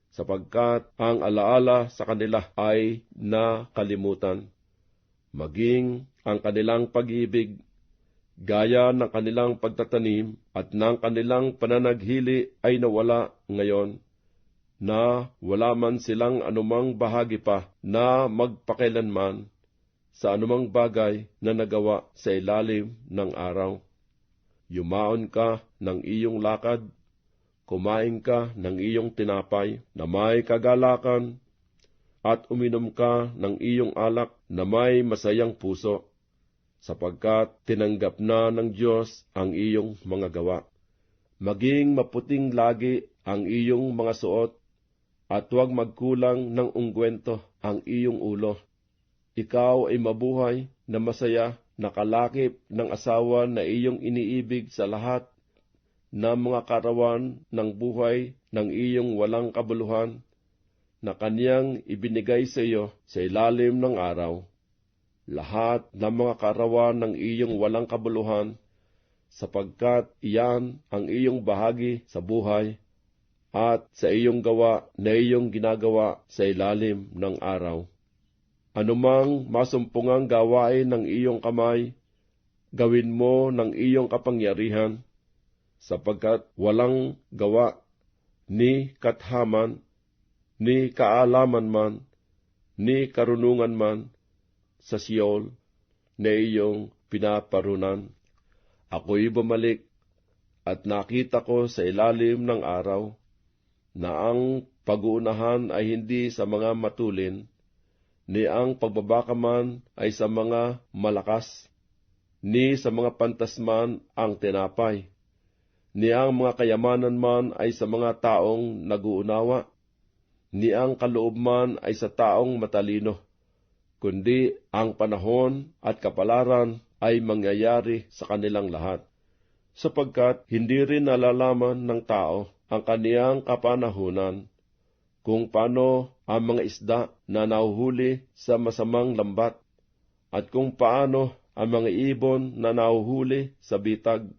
Speaker 1: sapagkat ang alaala sa kanila ay nakalimutan, maging ang kanilang pag-ibig, gaya ng kanilang pagtatanim at ng kanilang pananaghili ay nawala ngayon, na wala man silang anumang bahagi pa na magpakailanman sa anumang bagay na nagawa sa ilalim ng araw. Yumaon ka ng iyong lakad, kumain ka ng iyong tinapay na may kagalakan, at uminom ka ng iyong alak na may masayang puso, sapagkat tinanggap na ng Diyos ang iyong mga gawa. Maging maputing lagi ang iyong mga suot, at huwag magkulang ng ungkwento ang iyong ulo. Ikaw ay mabuhay na masaya, nakalakip ng asawa na iyong iniibig sa lahat na mga karawan ng buhay ng iyong walang kabuluhan, na kaniyang ibinigay sa iyo sa ilalim ng araw. Lahat ng mga karawan ng iyong walang kabuluhan, sapagkat iyan ang iyong bahagi sa buhay, at sa iyong gawa na iyong ginagawa sa ilalim ng araw. Anumang masumpungang gawain ng iyong kamay, gawin mo ng iyong kapangyarihan, sapagkat walang gawa, ni kathaman, ni kaalaman man, ni karunungan man, sa Siol na iyong pinaparunan. Ako'y bumalik, at nakita ko sa ilalim ng araw, na ang pag-uunahan ay hindi sa mga matulin, ni ang pagbabakaman ay sa mga malakas, ni sa mga pantasman ang tinapay, Niyang mga kayamanan man ay sa mga taong naguunawa, niyang kaloob man ay sa taong matalino, kundi ang panahon at kapalaran ay mangyayari sa kanilang lahat, sapagkat hindi rin nalalaman ng tao ang kaniyang kapanahunan, kung paano ang mga isda na nahuhuli sa masamang lambat, at kung paano ang mga ibon na nahuhuli sa bitag.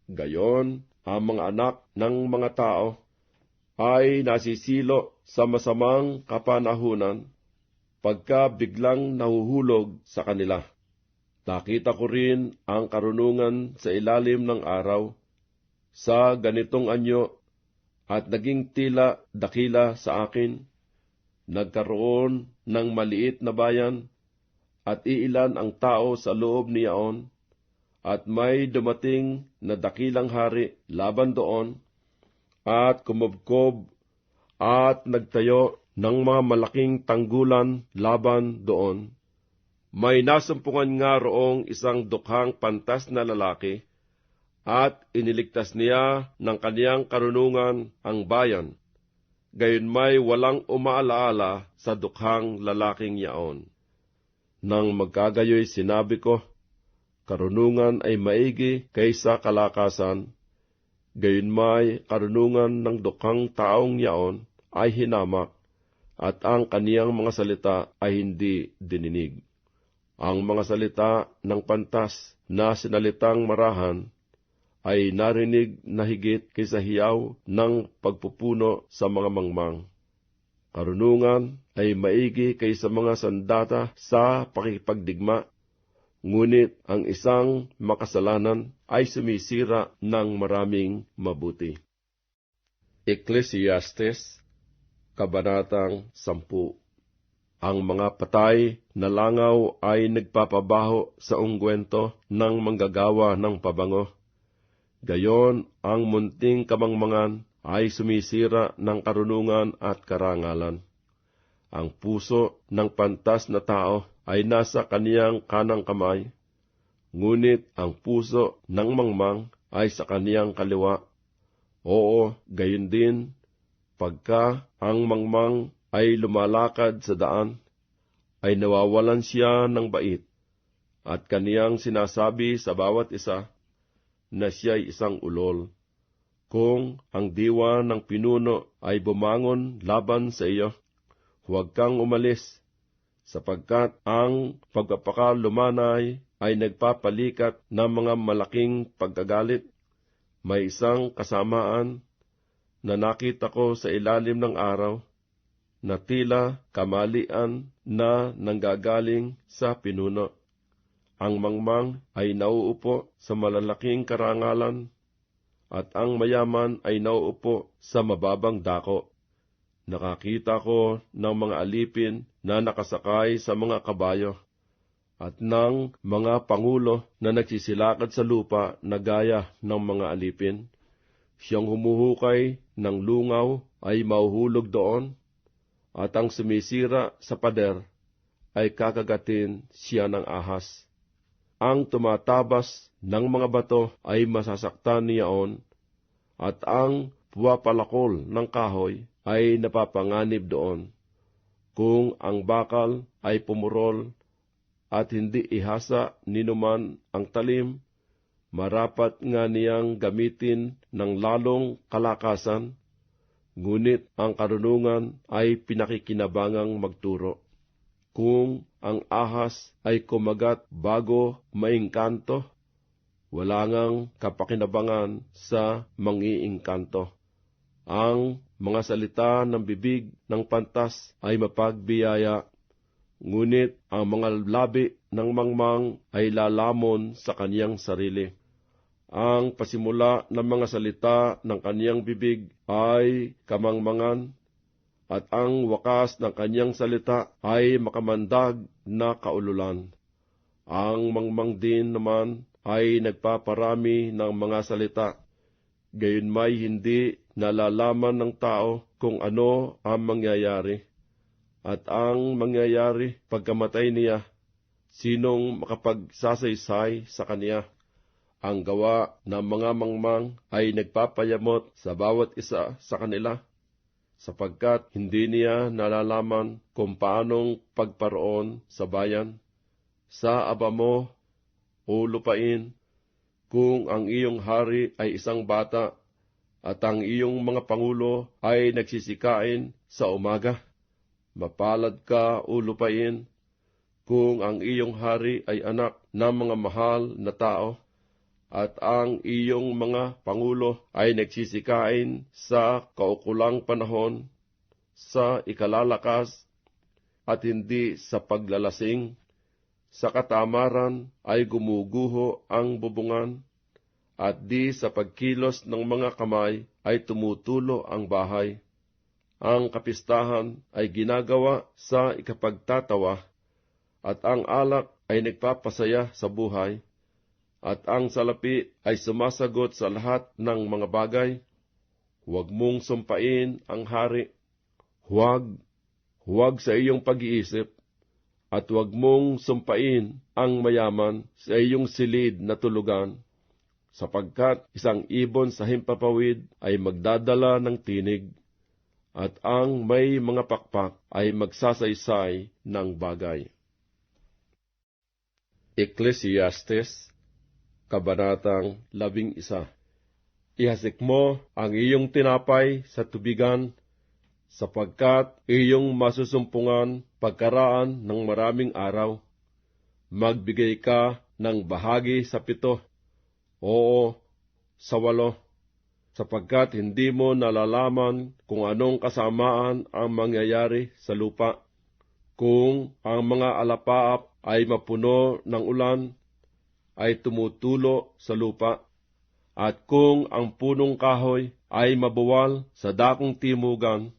Speaker 1: Gayon, ang mga anak ng mga tao ay nasisilo sa masamang kapanahunan pagka biglang nahuhulog sa kanila. Nakita ko rin ang karunungan sa ilalim ng araw sa ganitong anyo at naging tila dakila sa akin. Nagkaroon ng maliit na bayan at iilan ang tao sa loob niyaon, at may dumating na dakilang hari laban doon, at kumubkob at nagtayo ng mga malaking tanggulan laban doon. May nasumpungan nga roong isang dukhang pantas na lalaki, at iniligtas niya ng kaniyang karunungan ang bayan. Gayon may walang umaalaala sa dukhang lalaking yaon. Nang magkagayoy sinabi ko, karunungan ay maigi kaysa kalakasan. Gayon may karunungan ng dukhang taong yaon ay hinamak, at ang kaniyang mga salita ay hindi dininig. Ang mga salita ng pantas na sinalitang marahan ay narinig na higit kaysa hiyaw ng pagpupuno sa mga mangmang. Karunungan ay maigi kaysa mga sandata sa pakikipagdigma, ngunit ang isang makasalanan ay sumisira ng maraming mabuti. Ecclesiastes, Kabanatang 10. Ang mga patay na langaw ay nagpapabaho sa ungkwento ng manggagawa ng pabango. Gayon, ang munting kamangmangan ay sumisira ng karunungan at karangalan. Ang puso ng pantas na tao ay nasa kaniyang kanang kamay, ngunit ang puso ng mangmang ay sa kaniyang kaliwa. Oo, gayon din, pagka ang mangmang ay lumalakad sa daan, ay nawawalan siya ng bait, at kaniyang sinasabi sa bawat isa na siya'y isang ulol. Kung ang diwa ng pinuno ay bumangon laban sa iyo, huwag kang umalis, sapagkat ang pagpapakalumanay ay nagpapalikat ng mga malaking pagkagalit. May isang kasamaan na nakita ko sa ilalim ng araw, na tila kamalian na nanggagaling sa pinuno. Ang mangmang ay nauupo sa malalaking karangalan, at ang mayaman ay nauupo sa mababang dako. Nakakita ko ng mga alipin na nakasakay sa mga kabayo, at ng mga pangulo na nagsisilakad sa lupa na gaya ng mga alipin. Siyang humuhukay ng lungaw ay mahuhulog doon, at ang sumisira sa pader ay kakagatin siya ng ahas. Ang tumatabas ng mga bato ay masasaktan niyaon, at ang puwapalakol ng kahoy ay napapanganib doon. Kung ang bakal ay pumurol at hindi ihasa ninuman ang talim, marapat nga niyang gamitin ng lalong kalakasan, ngunit ang karunungan ay pinakikinabangang magturo. Kung ang ahas ay kumagat bago maingkanto, wala ngang kapakinabangan sa mangiingkanto. Ang mga salita ng bibig ng pantas ay mapagbiyaya, ngunit ang mga labi ng mangmang ay lalamon sa kaniyang sarili. Ang pasimula ng mga salita ng kaniyang bibig ay kamangmangan, at ang wakas ng kaniyang salita ay makamandag na kaululan. Ang mangmang din naman ay nagpaparami ng mga salita, gayon may hindi nalalaman ng tao kung ano ang mangyayari. At ang mangyayari pagkamatay niya, sinong makapagsasaysay sa kaniya? Ang gawa ng mga mangmang ay nagpapayamot sa bawat isa sa kanila, sapagkat hindi niya nalalaman kung paanong pagparoon sa bayan, sa aba mo, o lupain, kung ang iyong hari ay isang bata, at ang iyong mga pangulo ay nagsisikain sa umaga. Mapalad ka, o lupain, kung ang iyong hari ay anak ng mga mahal na tao, at ang iyong mga pangulo ay nagsisikain sa kaukulang panahon, sa ikalalakas, at hindi sa paglalasing. Sa katamaran ay gumuguho ang bubungan, at di sa pagkilos ng mga kamay ay tumutulo ang bahay. Ang kapistahan ay ginagawa sa ikapagtatawa, at ang alak ay nagpapasaya sa buhay, at ang salapi ay sumasagot sa lahat ng mga bagay. Huwag mong sumpain ang hari. Huwag sa iyong pag-iisip, at huwag mong sumpain ang mayaman sa iyong silid na tulugan, sapagkat isang ibon sa himpapawid ay magdadala ng tinig, at ang may mga pakpak ay magsasaysay ng bagay. Ecclesiastes, Kabanatang 11. Ihasik mo ang iyong tinapay sa tubigan, sapagkat iyong masusumpungan pagkaraan ng maraming araw. Magbigay ka ng bahagi sa 7, oo, sa 8, sapagkat hindi mo nalalaman kung anong kasamaan ang mangyayari sa lupa. Kung ang mga alapaap ay mapuno ng ulan, ay tumutulo sa lupa, at kung ang punong kahoy ay mabuwal sa dakong timugan,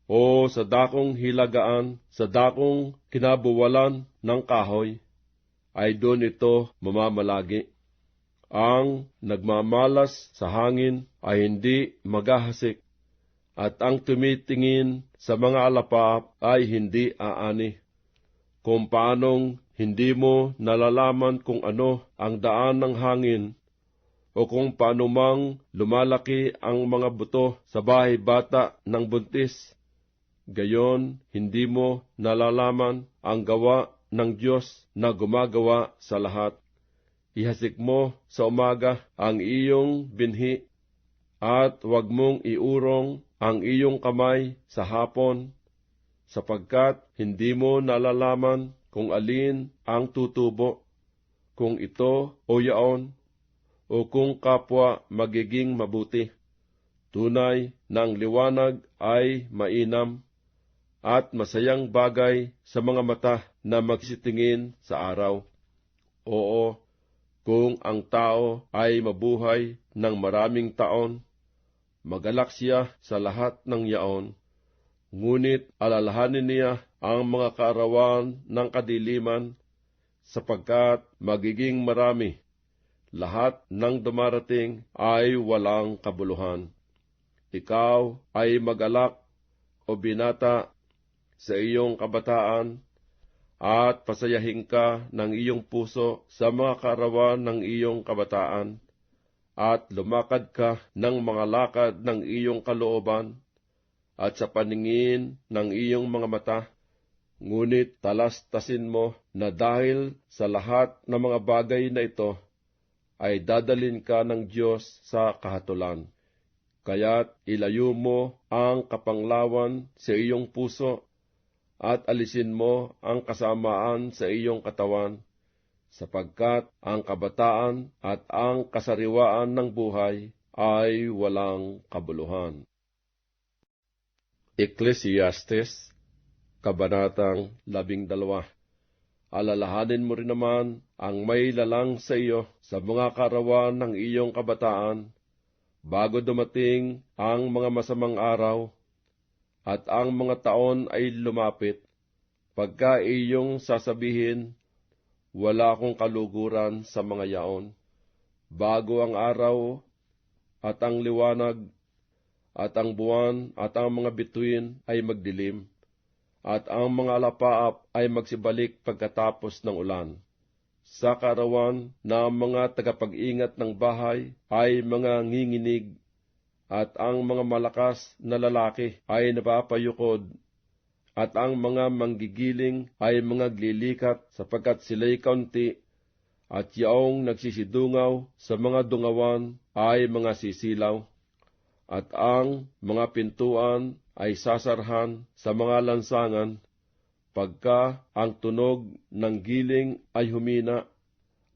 Speaker 1: o sa dakong hilagaan, sa dakong kinabuwalan ng kahoy, ay doon ito mamamalagi. Ang nagmamalas sa hangin ay hindi maghahasik, at ang tumitingin sa mga alapaap ay hindi aani. Kung paanong hindi mo nalalaman kung ano ang daan ng hangin, o kung paano mang lumalaki ang mga buto sa bahay bata ng buntis, gayon hindi mo nalalaman ang gawa ng Diyos na gumagawa sa lahat. Ihasik mo sa umaga ang iyong binhi, at huwag mong iurong ang iyong kamay sa hapon, sapagkat hindi mo nalalaman kung alin ang tutubo, kung ito o yaon, o kung kapwa magiging mabuti. Tunay na ang liwanag ay mainam, at masayang bagay sa mga mata na magsitingin sa araw. Oo, kung ang tao ay mabuhay ng maraming taon, magalak siya sa lahat ng yaon. Ngunit alalahanin niya ang mga kaarawan ng kadiliman, sapagkat magiging marami. Lahat ng dumarating ay walang kabuluhan. Ikaw ay magalak, o binata, sa iyong kabataan, at pasayahin ka ng iyong puso sa mga kaarawan ng iyong kabataan, at lumakad ka ng mga lakad ng iyong kalooban, at sa paningin ng iyong mga mata. Ngunit talastasin mo na dahil sa lahat ng mga bagay na ito, ay dadalin ka ng Diyos sa kahatulan. Kaya't ilayo mo ang kapanglawan sa iyong puso, at alisin mo ang kasamaan sa iyong katawan, sapagkat ang kabataan at ang kasariwaan ng buhay ay walang kabuluhan. Ecclesiastes, Kabanatang 12. Alalahanin mo rin naman ang may lalang sa iyo sa mga kaarawan ng iyong kabataan, bago dumating ang mga masamang araw, at ang mga taon ay lumapit, pagka iyong sasabihin, wala akong kaluguran sa mga yaon. Bago ang araw at ang liwanag, at ang buwan at ang mga bituin ay magdilim, at ang mga alapaap ay magsibalik pagkatapos ng ulan. Sa kaarawan na mga tagapag-ingat ng bahay ay mga nginginig, at ang mga malakas na lalaki ay napapayukod, at ang mga manggigiling ay mga glilikat sapagkat sila'y kaunti, at yaong nagsisidungaw sa mga dungawan ay mga sisilaw, at ang mga pintuan ay sasarhan sa mga lansangan, pagka ang tunog ng giling ay humina,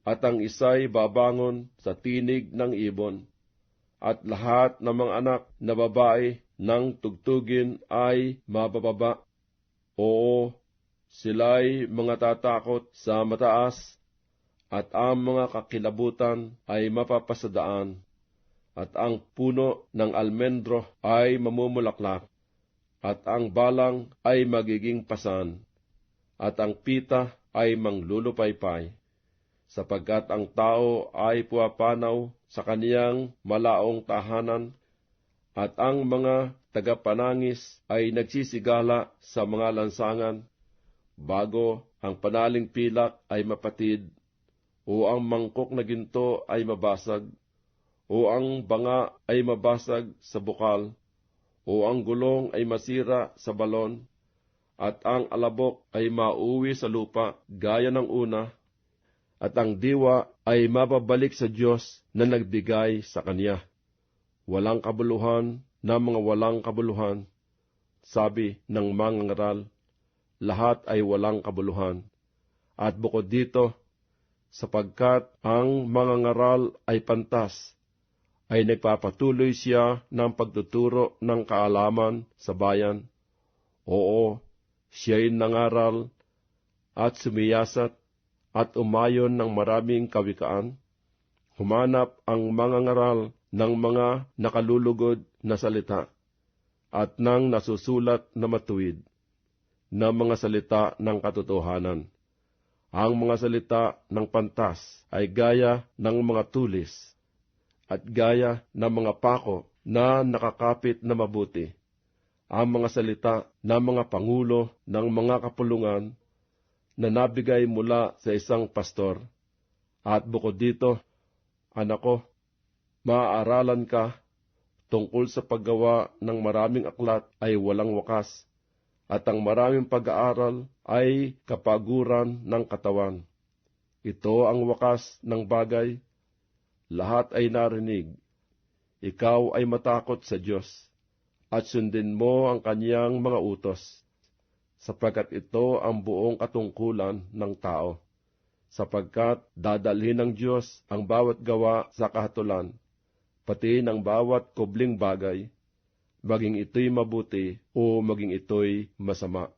Speaker 1: at ang isa'y babangon sa tinig ng ibon, at lahat ng mga anak na babae ng tugtugin ay mabababa. Oo, sila'y mga tatakot sa mataas, at ang mga kakilabutan ay mapapasadaan, at ang puno ng almendro ay mamumulaklak, at ang balang ay magiging pasan, at ang pita ay manglulupaypay, sapagkat ang tao ay puwapanaw sa kaniyang malaong tahanan, at ang mga tagapanangis ay nagsisigala sa mga lansangan, bago ang panaling pilak ay mapatid, o ang mangkok na ginto ay mabasag, o ang banga ay mabasag sa bukal, o ang gulong ay masira sa balon, at ang alabok ay mauwi sa lupa gaya ng una, at ang diwa ay mababalik sa Diyos na nagbigay sa kanya. Walang kabuluhan na mga walang kabuluhan, sabi ng mangangaral, lahat ay walang kabuluhan. At bukod dito, sapagkat ang mangangaral ay pantas, ay nagpapatuloy siya ng pagtuturo ng kaalaman sa bayan. Oo, siya'y nangaral at sumiyasat at umayon ng maraming kawikaan. Humanap ang mangangaral ng mga nakalulugod na salita at ng nasusulat na matuwid na mga salita ng katotohanan. Ang mga salita ng pantas ay gaya ng mga tulis at gaya ng mga pako na nakakapit na mabuti. Ang mga salita ng mga pangulo ng mga kapulungan na nabigay mula sa isang pastor. At bukod dito, anak ko, maaaralan ka tungkol sa paggawa ng maraming aklat ay walang wakas, at ang maraming pag-aaral ay kapaguran ng katawan. Ito ang wakas ng bagay, lahat ay narinig. Ikaw ay matakot sa Diyos, at sundin mo ang kanyang mga utos, sapagkat ito ang buong katungkulan ng tao, sapagkat dadalhin ng Diyos ang bawat gawa sa kahatulan, pati ng bawat kubling bagay, maging ito'y mabuti o maging ito'y masama.